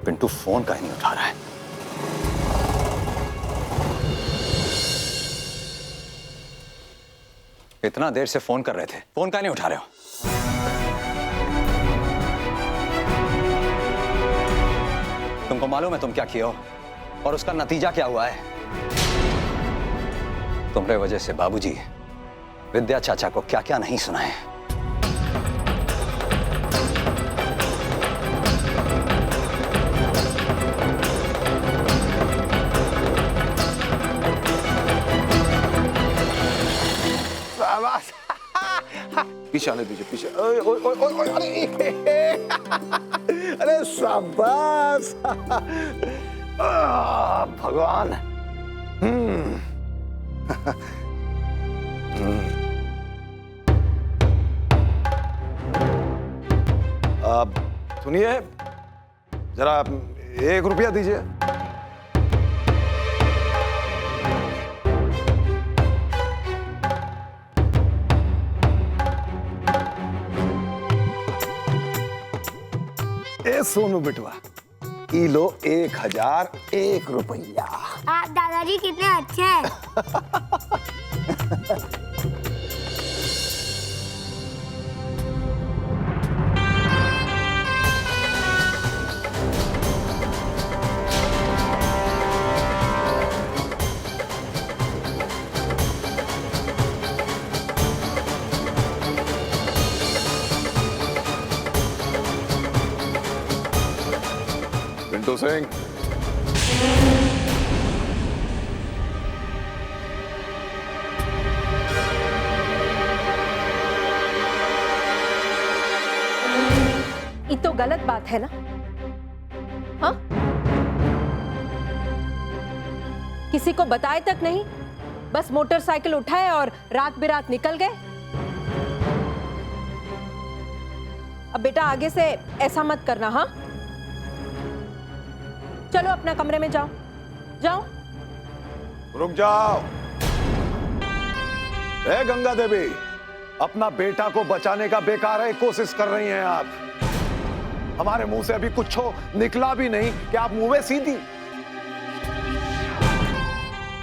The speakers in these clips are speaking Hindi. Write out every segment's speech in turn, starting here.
पिंटू फोन काहे नहीं उठा रहा है? इतना देर से फोन कर रहे थे, फोन काहे नहीं उठा रहे हो? तुमको मालूम है तुम क्या किए हो और उसका नतीजा क्या हुआ है? तुम्हारे वजह से बाबूजी विद्या चाचा को क्या क्या नहीं सुनाए। पीछे आने दीजिए, पीछे। अरे शाबाश। भगवान। अब सुनिए, जरा 1 रुपया दीजिए। सोनू बिटवा, ई लो 1001 रुपया। आप दादाजी कितने अच्छे हैं। पिंटू सिंह, ये तो गलत बात है ना? हाँ, किसी को बताए तक नहीं, बस मोटरसाइकिल उठाए और रात बिरात निकल गए। अब बेटा आगे से ऐसा मत करना। हाँ, चलो अपना कमरे में जाओ, जाओ। रुक जाओ। ए गंगा देवी, अपना बेटा को बचाने का बेकार है कोशिश कर रही हैं आप। हमारे मुंह से अभी कुछ निकला भी नहीं कि आप मुंह में सीधी।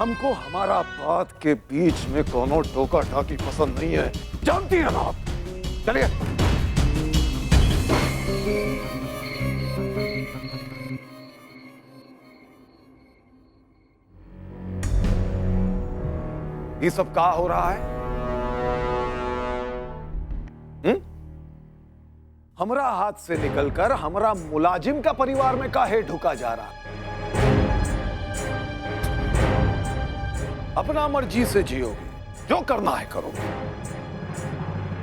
हमको हमारा बात के बीच में कोनो टोका टाकी पसंद नहीं है, जानती हैं ना आप। चलिए। ये सब क्या हो रहा है? हमरा हाथ से निकलकर हमरा मुलाजिम का परिवार में काहे ढुका जा रहा है? अपना मर्जी से जियोगे, जो करना है करोगे।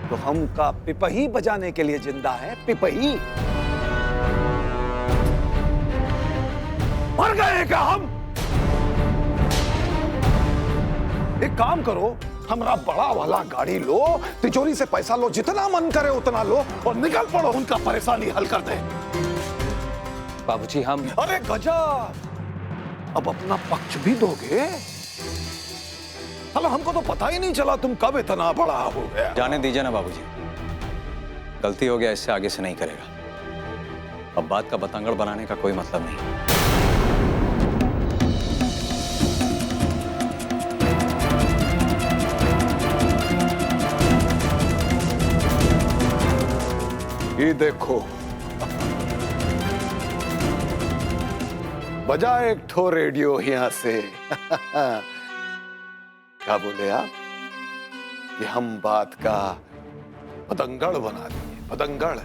तो हम का पिपही बजाने के लिए जिंदा है? पिपही मर गए क्या हम? एक काम करो, हमरा बड़ा वाला गाड़ी लो, तिजोरी से पैसा लो, जितना मन करे उतना लो और निकल पड़ो, उनका परेशानी हल कर दे। बाबूजी हम। अरे गजब, अब अपना पक्ष भी दोगे? चलो, हमको तो पता ही नहीं चला तुम कब इतना बड़ा हो गया। जाने दीजिए ना बाबूजी, गलती हो गया, इससे आगे से नहीं करेगा। अब बात का बतंगड़ बनाने का कोई मतलब नहीं। ये देखो, बजा एक ठो रेडियो यहां से। क्या बोले आप? कि हम बात का पतंगड़ बना दिए। पतंगड़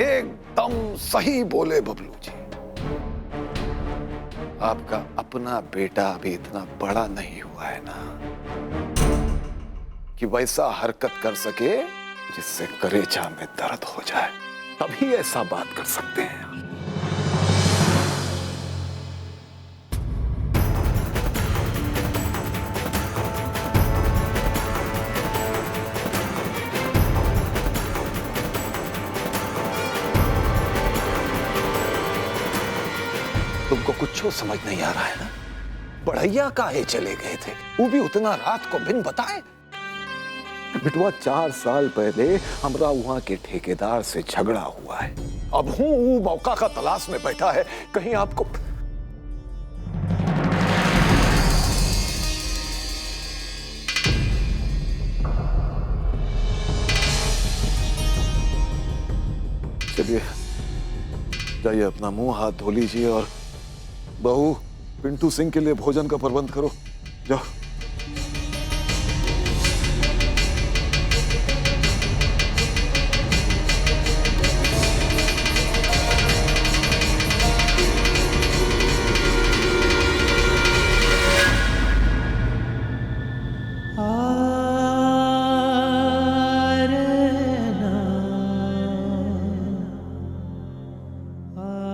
एकदम सही बोले बबलू जी। आपका अपना बेटा अभी इतना बड़ा नहीं हुआ है ना कि वैसा हरकत कर सके जिससे कलेजा में दर्द हो जाए। तभी ऐसा बात कर सकते हैं। तुमको कुछ समझ नहीं आ रहा है ना? बढ़ैया काहे चले गए थे, वो भी उतना रात को बिन बताए? बिटवा 4 साल पहले हमरा वहां के ठेकेदार से झगड़ा हुआ है। अब हूं वो मौका का तलाश में बैठा है, कहीं आपको चलिए जाइए, अपना मुंह हाथ धो लीजिए और बहू पिंटू सिंह के लिए भोजन का प्रबंध करो, जाओ।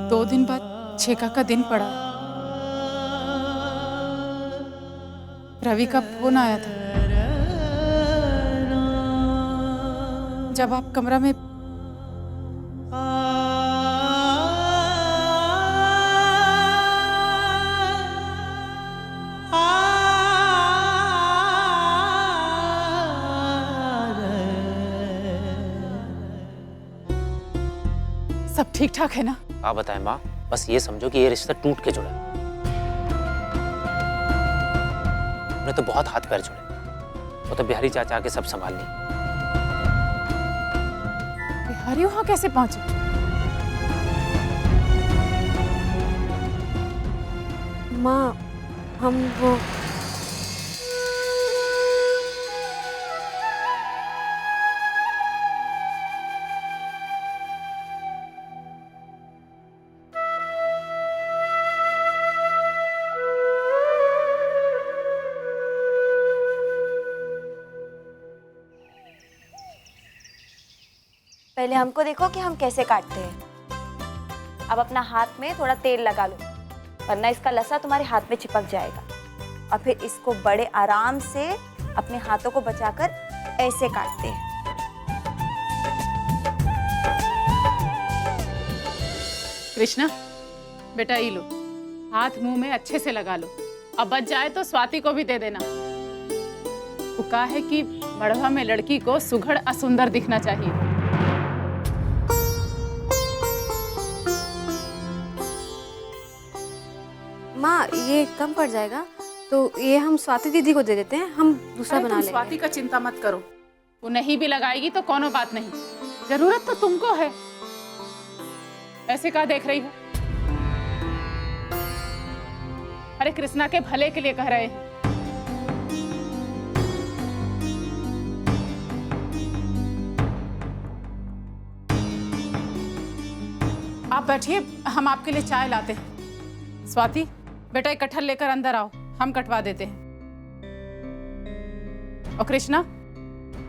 दो दिन बाद छेका का दिन पड़ा। रवि का फोन आया था। जब आप कमरा में सब ठीक ठाक है ना? आप बताएं माँ, बस ये समझो कि ये रिश्ता टूट के जुड़ा। हमने तो बहुत हाथ पैर जुड़े, वो तो बिहारी चाचा आके सब संभाल ली। बिहारी वहां कैसे पहुंचे? माँ, हम वो पहले हमको देखो कि हम कैसे काटते हैं। अब अपना हाथ में थोड़ा तेल लगा लो, वरना इसका लसा तुम्हारे हाथ में चिपक जाएगा। और फिर इसको बड़े आराम से अपने हाथों को बचाकर ऐसे काटते हैं। कृष्णा, बेटा ये लो, हाथ मुंह में अच्छे से लगा लो। अब बच जाए तो स्वाति को भी दे देना। वो कहा है कि मड़वा में लड़की को सुघड़ असुंदर दिखना चाहिए। माँ, ये कम पड़ जाएगा, तो ये हम स्वाति दीदी को दे देते हैं, हम दूसरा बना लेंगे। स्वाति का चिंता मत करो, वो नहीं भी लगाएगी तो कोनो बात नहीं, जरूरत तो तुमको है। ऐसे क्या देख रही हो? अरे कृष्णा के भले के लिए कह रहे हैं। आप बैठिए, हम आपके लिए चाय लाते हैं। स्वाति बेटा, एक कटहल लेकर अंदर आओ, हम कटवा देते हैं। और कृष्णा,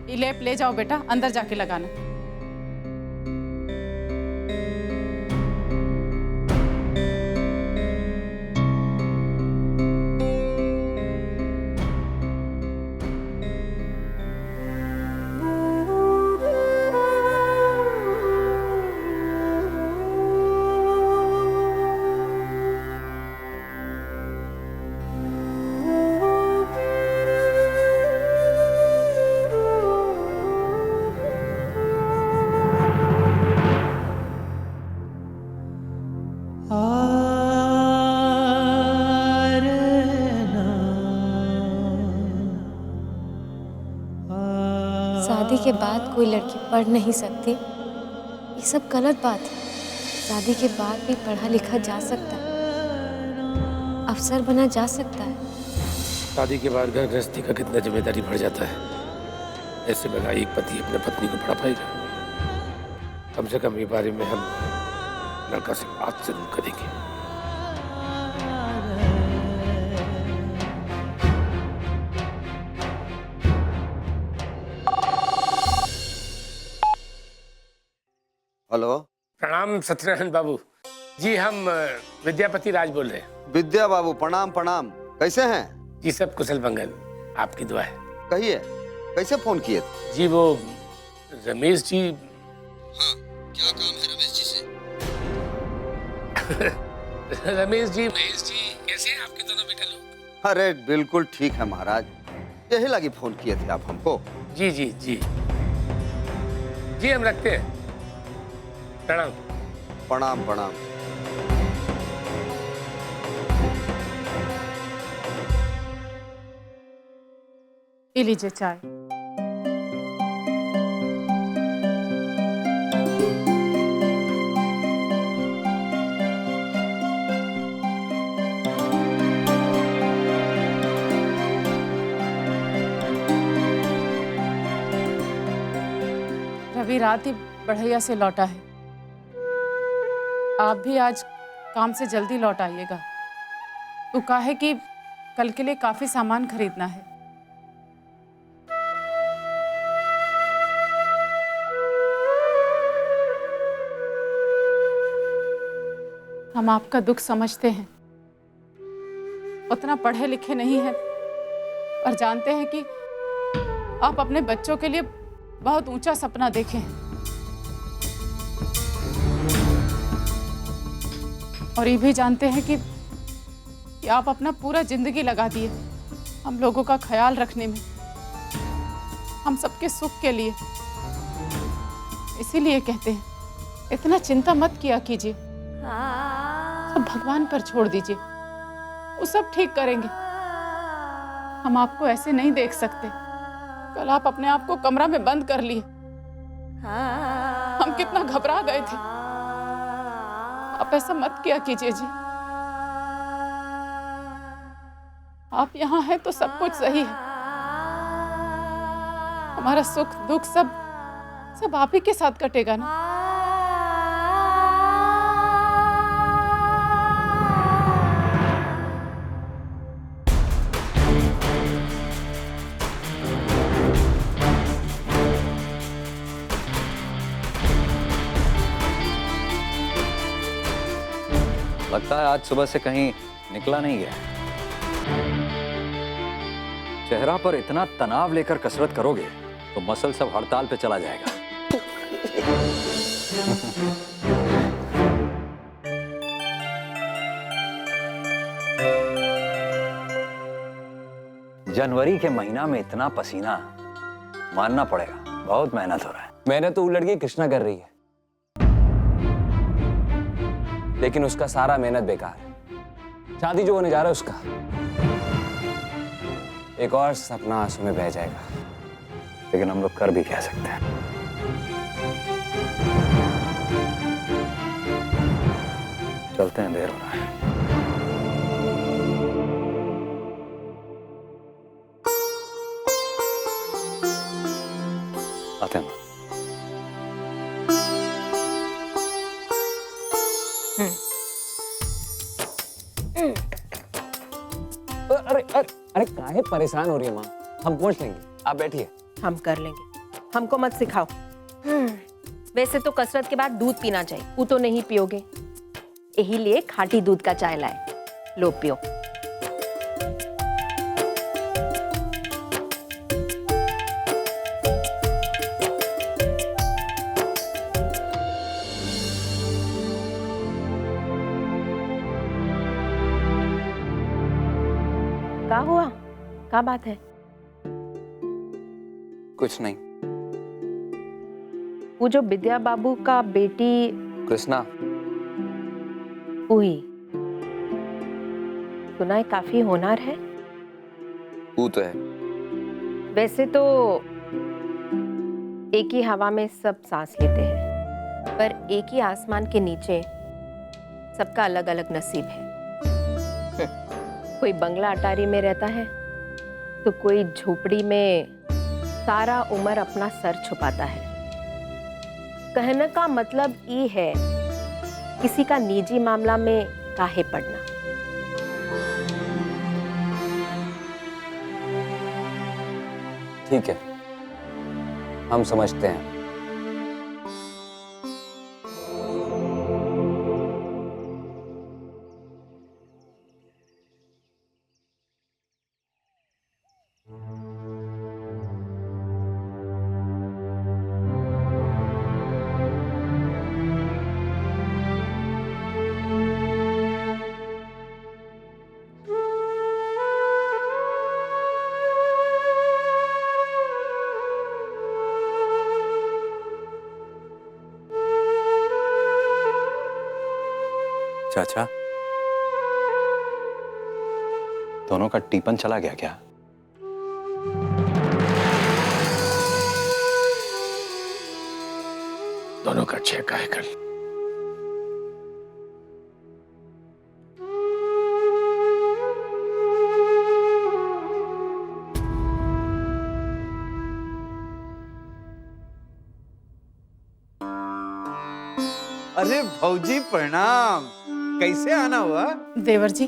ये लेप ले जाओ बेटा, अंदर जाके लगाना। शादी के बाद कोई लड़की पढ़ नहीं सकती, ये सब गलत बात है। शादी के बाद भी पढ़ा लिखा जा सकता है, अफसर बना जा सकता है। शादी के बाद घर गृहस्थी का कितना जिम्मेदारी बढ़ जाता है। ऐसे में एक पति अपने पत्नी को पढ़ा पाएगा? कम से कम ये बारे में हम लड़का से बात जरूर करेंगे। हेलो, प्रणाम सत्यनारायण बाबू जी, हम विद्यापति राज बोल रहे हैं। विद्या बाबू, प्रणाम प्रणाम। कैसे हैं? जी सब कुशल मंगल, आपकी दुआ है। कहिए, कैसे फोन किए? जी वो रमेश जी। हाँ, क्या काम है रमेश जी से? रमेश जी, महेश जी, कैसे हैं आपके दोनों बेटे लोग? अरे बिल्कुल ठीक है महाराज, यही लगी फोन किए थे आप हमको। जी जी जी जी, हम रखते हैं। प्रणाम। प्रणाम प्रणाम। पी लीजिए चाय। रवि रात ही बढ़ैया से लौटा है। आप भी आज काम से जल्दी लौट आइएगा। तो कहा है कि कल के लिए काफी सामान खरीदना है। हम आपका दुख समझते हैं। उतना पढ़े लिखे नहीं हैं और जानते हैं कि आप अपने बच्चों के लिए बहुत ऊंचा सपना देखे हैं और ये भी जानते हैं कि आप अपना पूरा जिंदगी लगा दिए हम लोगों का ख्याल रखने में, हम सबके सुख के लिए। इसीलिए कहते हैं इतना चिंता मत किया कीजिए, सब भगवान पर छोड़ दीजिए, वो सब ठीक करेंगे। हम आपको ऐसे नहीं देख सकते। कल आप अपने आप को कमरा में बंद कर लिए, हम कितना घबरा गए थे। आप ऐसा मत किया कीजिए जी। आप यहाँ हैं तो सब कुछ सही है। हमारा सुख दुख सब आप ही के साथ कटेगा ना। लगता है आज सुबह से कहीं निकला नहीं गया। चेहरा पर इतना तनाव लेकर कसरत करोगे तो मसल सब हड़ताल पे चला जाएगा। जनवरी के महीना में इतना पसीना, मानना पड़ेगा बहुत मेहनत हो रहा है। मेहनत तो वो लड़की कृष्णा कर रही है, लेकिन उसका सारा मेहनत बेकार है। शादी जो होने जा रहा है उसका एक और सपना आंसू में बह जाएगा। लेकिन हम लोग कर भी कह सकते हैं। चलते हैं, देर हो रहा है। आते हैं। अरे अरे अरे काहे परेशान हो रही है माँ? हम पहुंच लेंगे, आप बैठिए। हम कर लेंगे, हमको मत सिखाओ। वैसे तो कसरत के बाद दूध पीना चाहिए, वो तो नहीं पियोगे, यही लिए खाटी दूध का चाय लाए, लो पियो। क्या हुआ? क्या बात है? कुछ नहीं। वो जो विद्या बाबू का बेटी कृष्णा, हुई, सुना है काफी होनहार है। वो तो है। वैसे तो एक ही हवा में सब सांस लेते हैं, पर एक ही आसमान के नीचे सबका अलग अलग नसीब है। कोई बंगला अटारी में रहता है तो कोई झोपड़ी में सारा उम्र अपना सर छुपाता है। कहने का मतलब ये है, किसी का निजी मामला में काहे पड़ना। ठीक है, हम समझते हैं। चाचा, दोनों का टीपन चला गया क्या? दोनों का छेका है कल। अरे भौजी प्रणाम, कैसे आना हुआ? देवर जी,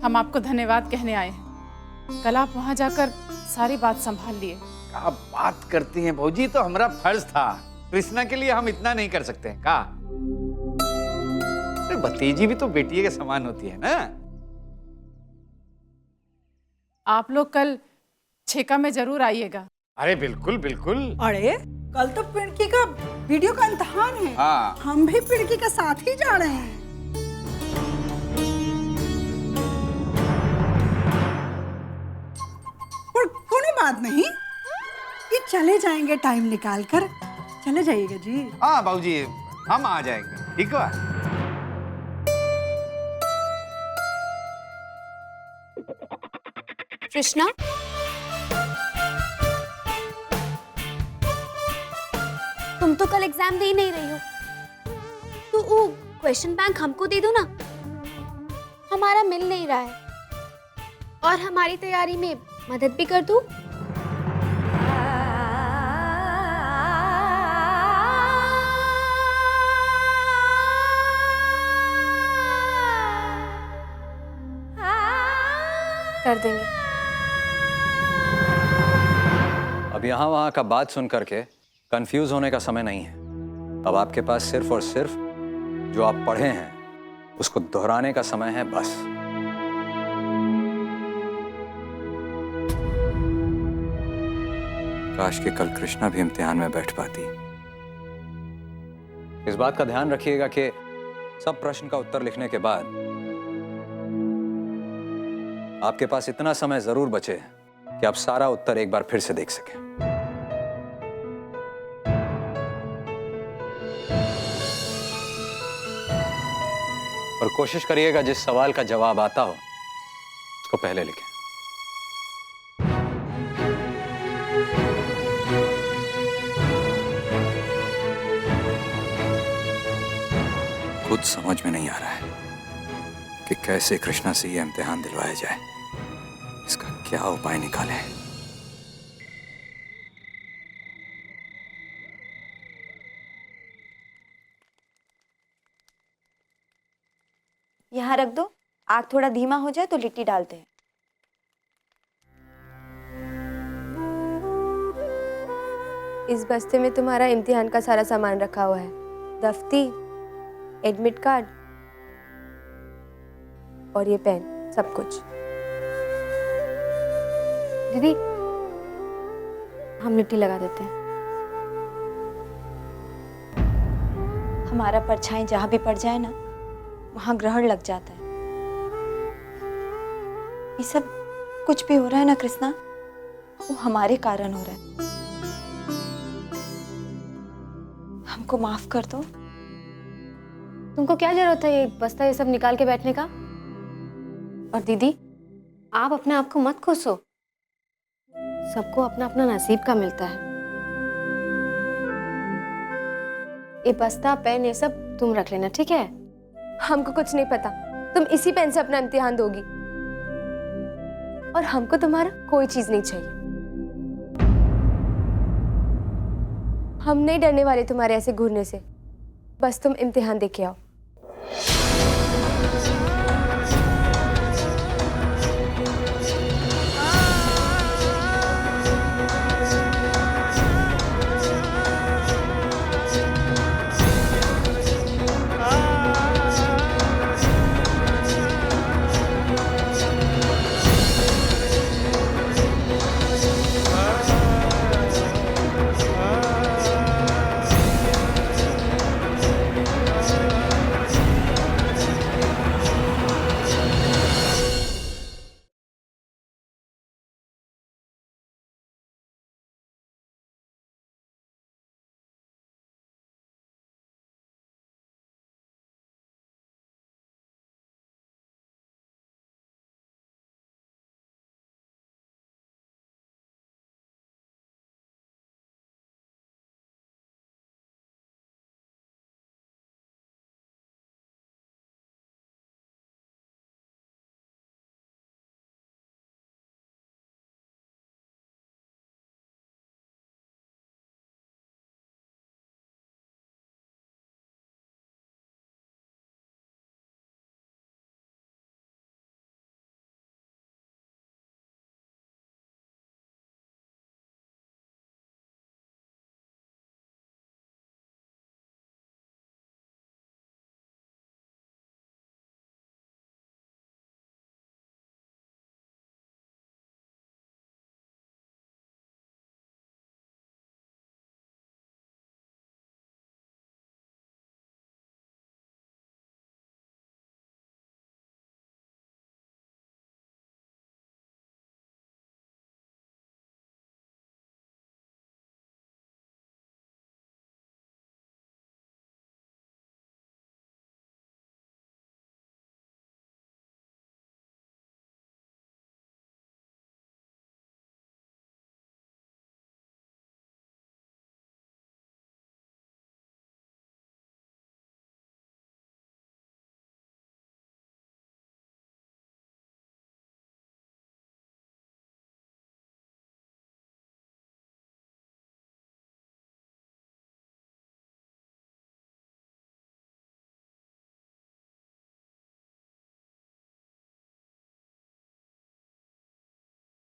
हम आपको धन्यवाद कहने आए हैं। कल आप वहां जाकर सारी बात संभाल लिए। क्या बात करती हैं भौजी, तो हमारा फर्ज था। कृष्णा के लिए हम इतना नहीं कर सकते हैं का? अरे भतीजी भी तो बेटी के समान होती है ना। आप लोग कल छेका में जरूर आइएगा। अरे बिल्कुल बिल्कुल। अरे कल तो पिड़की का वीडियो का इम्तिहान है। हाँ। हम भी पिड़की के साथ ही जा रहे हैं। पर कोई बात नहीं, ये चले जाएंगे टाइम निकाल कर। चले जाइएगा जी। हाँ बाबूजी, हम आ जाएंगे, ठीक है। कृष्णा, तुम तो कल एग्जाम दे ही नहीं रही हो, तो वो क्वेश्चन बैंक हमको दे दो ना। हमारा मिल नहीं रहा है और हमारी तैयारी में मदद भी कर दूं। कर देंगे। अब यहाँ वहाँ का बात सुन करके कंफ्यूज होने का समय नहीं है। अब आपके पास सिर्फ और सिर्फ जो आप पढ़े हैं उसको दोहराने का समय है, बस। काश कि कल कृष्णा भी इम्तिहान में बैठ पाती। इस बात का ध्यान रखिएगा कि सब प्रश्न का उत्तर लिखने के बाद आपके पास इतना समय जरूर बचे कि आप सारा उत्तर एक बार फिर से देख सकें। और कोशिश करिएगा जिस सवाल का जवाब आता हो उसको पहले लिखें। खुद समझ में नहीं आ रहा है कि कैसे कृष्णा से यह इम्तिहान दिलवाया जाए। इसका क्या उपाय निकालें? यहाँ रख दो, आग थोड़ा धीमा हो जाए तो लिट्टी डालते हैं। इस बस्ते में तुम्हारा इम्तिहान का सारा सामान रखा हुआ है। दफ्ती, एडमिट कार्ड और ये पेन, सब कुछ। दीदी, हम लिट्टी लगा देते हैं। हमारा परछाई जहां भी पड़ जाए ना, वहां ग्रहण लग जाता है। ये सब कुछ भी हो रहा है ना कृष्णा, वो हमारे कारण हो रहा है। हमको माफ कर दो। तुमको क्या जरूरत है ये बस्ता ये सब निकाल के बैठने का? और दीदी, आप अपने आप को मत कोसो। सबको अपना अपना नसीब का मिलता है। ये बस्ता, पेन, ये सब तुम रख लेना, ठीक है? हमको कुछ नहीं पता। तुम इसी पेन से अपना इम्तिहान दोगी और हमको तुम्हारा कोई चीज नहीं चाहिए। हम नहीं डरने वाले तुम्हारे ऐसे घूरने से। बस तुम इम्तिहान दे के आओ।